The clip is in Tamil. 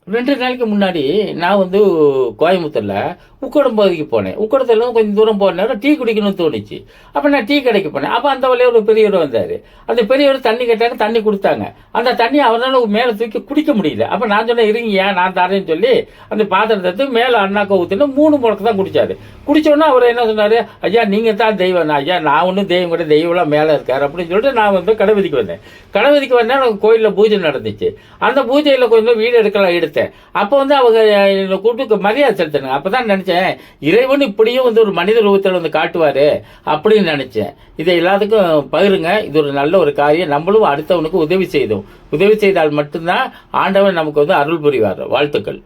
2 நாளைக்கு முன்னாடி நான் கோயம்புத்தூர்ல உக்கடம் பகுதிக்கு போனேன். உக்கடத்துல கொஞ்சம் தூரம் போன நேரம் டீ குடிக்கணும்னு தோணுச்சு. அப்ப நான் டீ கடைக்கு போனேன். அப்ப அந்த வழியா ஒரு பெரியவர் வந்தாரு. அந்த பெரியவர் தண்ணி கேட்டாங்க, தண்ணி கொடுத்தாங்க. அந்த தண்ணி அவரால் மேல தூக்கி குடிக்க முடியல. அப்ப நான் சொன்னேன், இருங்கய்யா நான் தரேன்னு சொல்லி அந்த பாத்திரத்தை எடுத்து மேல அண்ணாக்க ஊத்துன்னு 3 முடக்கு தான் குடிச்சாரு. குடிச்சோன்னா அவர் என்ன சொன்னாரு, ஐயா நீங்க தான் தெய்வம். ஐயா நான் ஒன்றும் தெய்வம் கூட, தெய்வம்லாம் மேல இருக்காரு அப்படின்னு சொல்லிட்டு நான் கடைவதிக்கு வந்தேன். கடைவதிக்கு வந்தா கோயில்ல பூஜை நடந்துச்சு. அந்த பூஜையில கொஞ்சம் வீடு எடுத்தேன். அப்ப அவங்க என்னை கூப்பிட்டு மரியாதை செலுத்தினாங்க. அப்பதான் நினைச்சேன், இறைவன் இப்படியும் ஒரு மனித ரூபத்தில் காட்டுவாரு அப்படின்னு நினைச்சேன். இதை எல்லாத்துக்கும் பகிருங்க. இது ஒரு நல்ல ஒரு காரியம். நம்மளும் அடுத்தவனுக்கு உதவி செய்தால் மட்டும்தான் ஆண்டவன் நமக்கு அருள் புரிவார். வாழ்த்துக்கள்.